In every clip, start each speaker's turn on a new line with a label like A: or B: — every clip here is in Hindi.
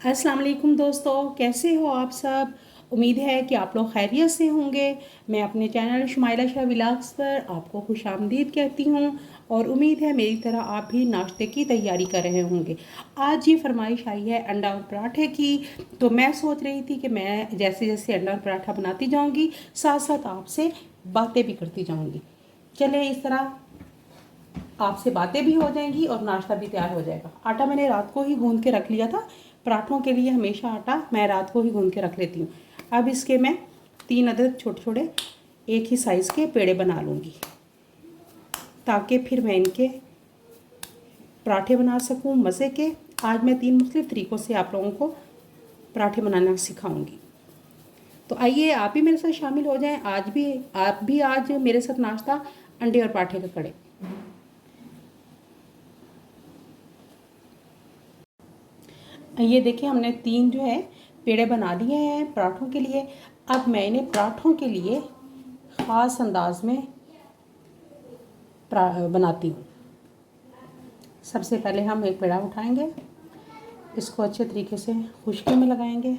A: अस्सलाम वालेकुम दोस्तों, कैसे हो आप सब। उम्मीद है कि आप लोग खैरियत से होंगे। मैं अपने चैनल शुमाइला शाह व्लॉग्स पर आपको खुशामदीद कहती हूँ और उम्मीद है मेरी तरह आप भी नाश्ते की तैयारी कर रहे होंगे। आज ये फरमाइश आई है अंडा और पराठे की, तो मैं सोच रही थी कि मैं जैसे जैसे अंडा और पराठा बनाती जाऊँगी साथ साथ आपसे बातें भी करती जाऊँगी। चले इस तरह आपसे बातें भी हो जाएंगी और नाश्ता भी तैयार हो जाएगा। आटा मैंने रात को ही गूंद के रख लिया था। पराठों के लिए हमेशा आटा मैं रात को ही गूंद के रख लेती हूँ। अब इसके मैं 3 अदद छोटे छोटे एक ही साइज़ के पेड़े बना लूँगी ताकि फिर मैं इनके पराठे बना सकूँ मज़े के। आज मैं 3 मुख्तलिफ़ तरीक़ों से आप लोगों को पराठे बनाना सिखाऊँगी। तो आइए आप भी मेरे साथ शामिल हो जाएं। आप भी आज मेरे साथ नाश्ता अंडे और पराठे का करें। ये देखिए हमने 3 जो है पेड़े बना लिए हैं पराठों के लिए। अब मैं इन्हें पराठों के लिए ख़ास अंदाज में बनाती हूँ। सबसे पहले हम एक पेड़ा उठाएंगे, इसको अच्छे तरीके से खुश्की में लगाएंगे।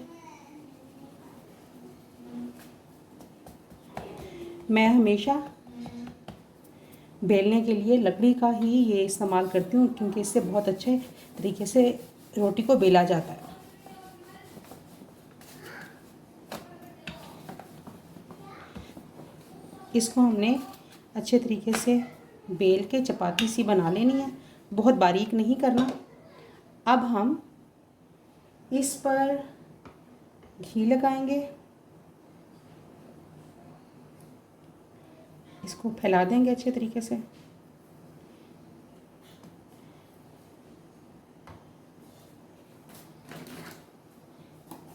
A: मैं हमेशा बेलने के लिए लकड़ी का ही ये इस्तेमाल करती हूँ क्योंकि इससे बहुत अच्छे तरीके से रोटी को बेला जाता है। इसको हमने अच्छे तरीके से बेल के चपाती सी बना लेनी है, बहुत बारीक नहीं करना। अब हम इस पर घी लगाएंगे, इसको फैला देंगे अच्छे तरीके से।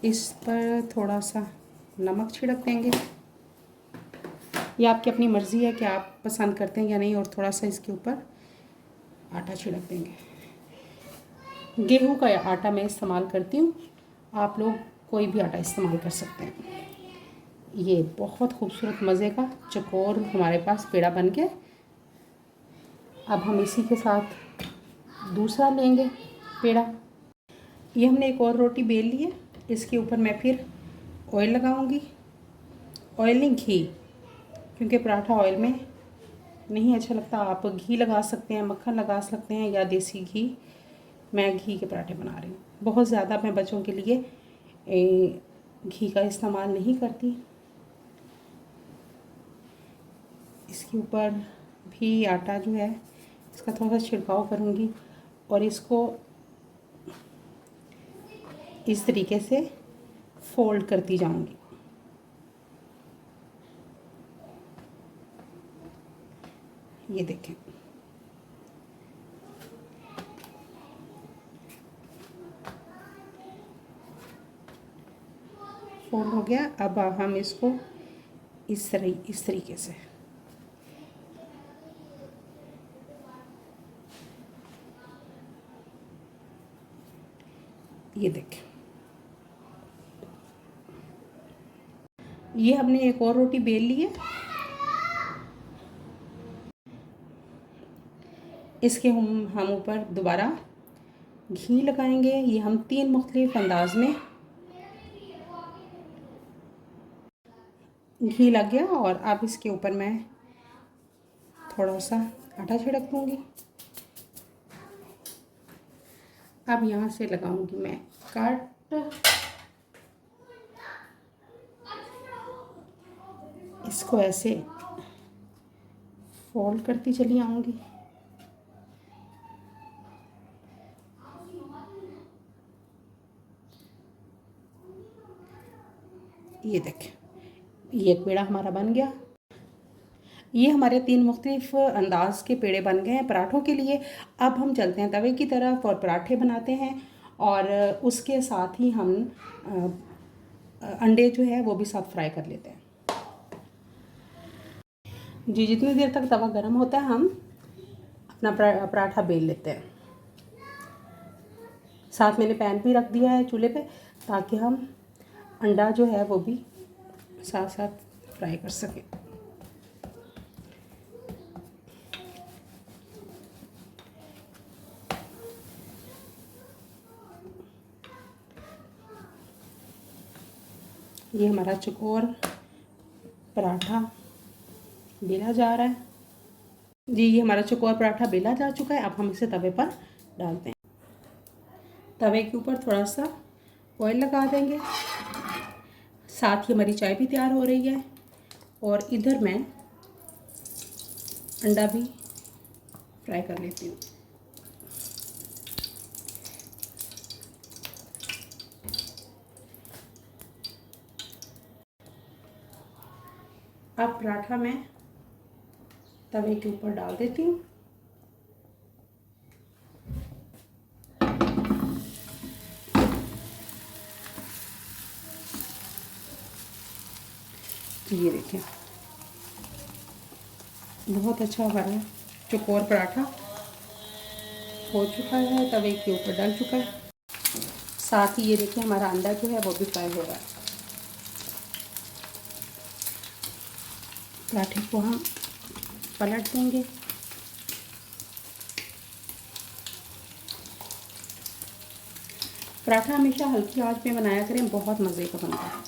A: इस पर थोड़ा सा नमक छिड़क देंगे। ये आपकी अपनी मर्ज़ी है कि आप पसंद करते हैं या नहीं, और थोड़ा सा इसके ऊपर आटा छिड़क देंगे। गेहूं का आटा मैं इस्तेमाल करती हूँ, आप लोग कोई भी आटा इस्तेमाल कर सकते हैं। ये बहुत खूबसूरत मज़े का चकोर हमारे पास पेड़ा बन गया। अब हम इसी के साथ दूसरा लेंगे पेड़ा। ये हमने एक और रोटी बेल ली है, इसके ऊपर मैं फिर ऑयल लगाऊंगी। ऑयल नहीं, घी, क्योंकि पराठा ऑयल में नहीं अच्छा लगता। आप घी लगा सकते हैं, मक्खन लगा सकते हैं या देसी घी। मैं घी के पराठे बना रही हूँ। बहुत ज़्यादा मैं बच्चों के लिए घी का इस्तेमाल नहीं करती। इसके ऊपर भी आटा जो है इसका थोड़ा सा छिड़काव करूँगी और इसको इस तरीके से फोल्ड करती जाऊँगी। ये देखें, फोल्ड हो गया। अब हम इसको इस तरीके से ये देखें। ये हमने एक और रोटी बेल ली है, इसके हम ऊपर दोबारा घी लगाएंगे। ये हम 3 मुख्तलिफ अंदाज में घी लग गया और अब इसके ऊपर मैं थोड़ा सा आटा छिड़क दूँगी। अब यहाँ से लगाऊंगी मैं कट। इसको ऐसे फोल्ड करती चली आऊँगी। ये देखें, ये एक पेड़ा हमारा बन गया। ये हमारे 3 मुख्तलिफ अंदाज के पेड़े बन गए हैं पराठों के लिए। अब हम चलते हैं तवे की तरफ और पराठे बनाते हैं, और उसके साथ ही हम अंडे जो है वो भी साथ फ्राई कर लेते हैं। जी, जितनी देर तक तवा गर्म होता है हम अपना पराठा बेल लेते हैं। साथ मैंने पैन भी रख दिया है चूल्हे पे ताकि हम अंडा जो है वो भी साथ साथ फ्राई कर सकें। ये हमारा चकोर पराठा बेला जा रहा है। जी ये हमारा चकोर पराठा बेला जा चुका है। अब हम इसे तवे पर डालते हैं। तवे के ऊपर थोड़ा सा ऑयल लगा देंगे। साथ ही हमारी चाय भी तैयार हो रही है और इधर मैं अंडा भी फ्राई कर लेती हूँ। अब पराठा मैं तवे के ऊपर डाल देती हूँ। ये देखिए बहुत अच्छा हमारा चकोर पराठा हो चुका है, तवे के ऊपर डल चुका है। साथ ही ये देखिए हमारा अंडा जो है वो भी फ्राई हो रहा है। पराठे को हम पलट देंगे। पराठा हमेशा हल्की आंच में बनाया करें, बहुत मज़े का बनता है।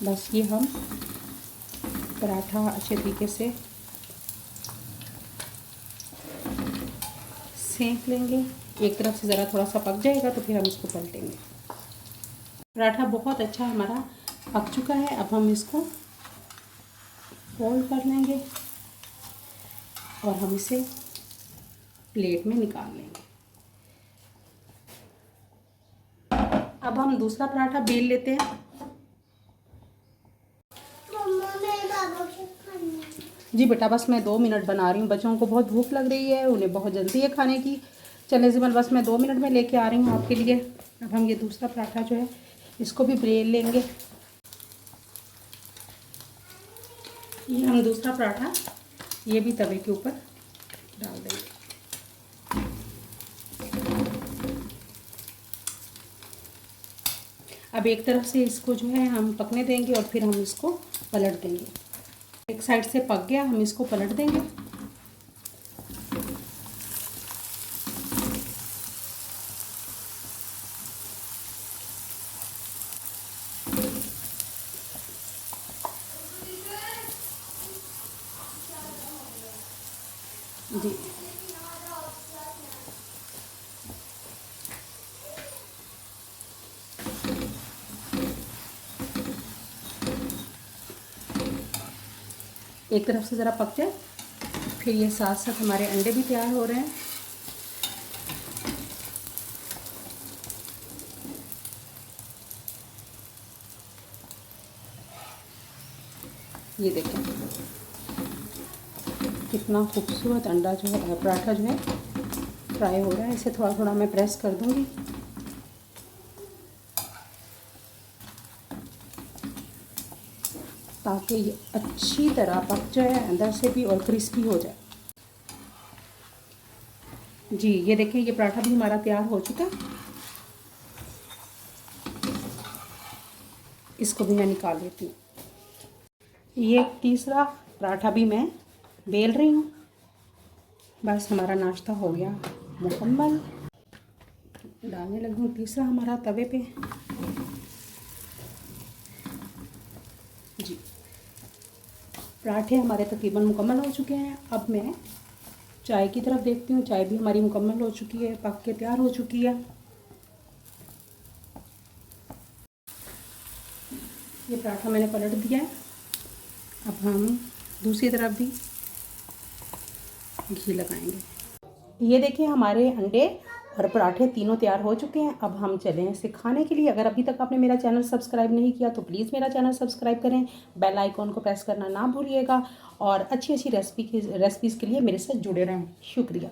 A: बस ये हम पराठा अच्छे तरीके से सेंक लेंगे। एक तरफ से ज़रा थोड़ा सा पक जाएगा तो फिर हम इसको पलटेंगे। पराठा बहुत अच्छा हमारा पक चुका है। अब हम इसको फोल्ड कर लेंगे और हम इसे प्लेट में निकाल लेंगे। अब हम दूसरा पराठा बेल लेते हैं। जी बेटा बस मैं 2 मिनट बना रही हूँ, बच्चों को बहुत भूख लग रही है, उन्हें बहुत जल्दी है खाने की। चले ज़िमन बस मैं 2 मिनट में लेके आ रही हूँ आपके लिए। अब हम ये दूसरा पराठा जो है इसको भी बेल लेंगे। ये हम दूसरा पराठा ये भी तवे के ऊपर डाल देंगे। अब एक तरफ से इसको जो है हम पकने देंगे और फिर हम इसको पलट देंगे। एक साइड से पक गया, हम इसको पलट देंगे। जी एक तरफ से ज़रा पक जाए, फिर ये साथ साथ हमारे अंडे भी तैयार हो रहे हैं। ये देखें कितना खूबसूरत अंडा जो है पराठा जो है फ्राई हो रहा है। इसे थोड़ा थोड़ा मैं प्रेस कर दूंगी ताकि ये अच्छी तरह पक जाए अंदर से भी और क्रिस्पी हो जाए। जी ये देखिए ये पराठा भी हमारा तैयार हो चुका है। इसको भी मैं निकाल लेती हूँ। ये तीसरा पराठा भी मैं बेल रही हूँ। बस हमारा नाश्ता हो गया मुकम्मल। डालने लगी हूँ तीसरा हमारा तवे पे। जी पराठे हमारे तकरीबन मुकम्मल हो चुके हैं। अब मैं चाय की तरफ देखती हूँ। चाय भी हमारी मुकम्मल हो चुकी है, पक के तैयार हो चुकी है। ये पराठा मैंने पलट दिया है। अब हम दूसरी तरफ भी घी लगाएंगे। ये देखिए हमारे अंडे और पराठे तीनों तैयार हो चुके हैं। अब हम चलें इसे खाने के लिए। अगर अभी तक आपने मेरा चैनल सब्सक्राइब नहीं किया तो प्लीज़ मेरा चैनल सब्सक्राइब करें, बेल आइकॉन को प्रेस करना ना भूलिएगा और अच्छी अच्छी रेसिपीज़ के लिए मेरे साथ जुड़े रहें। शुक्रिया।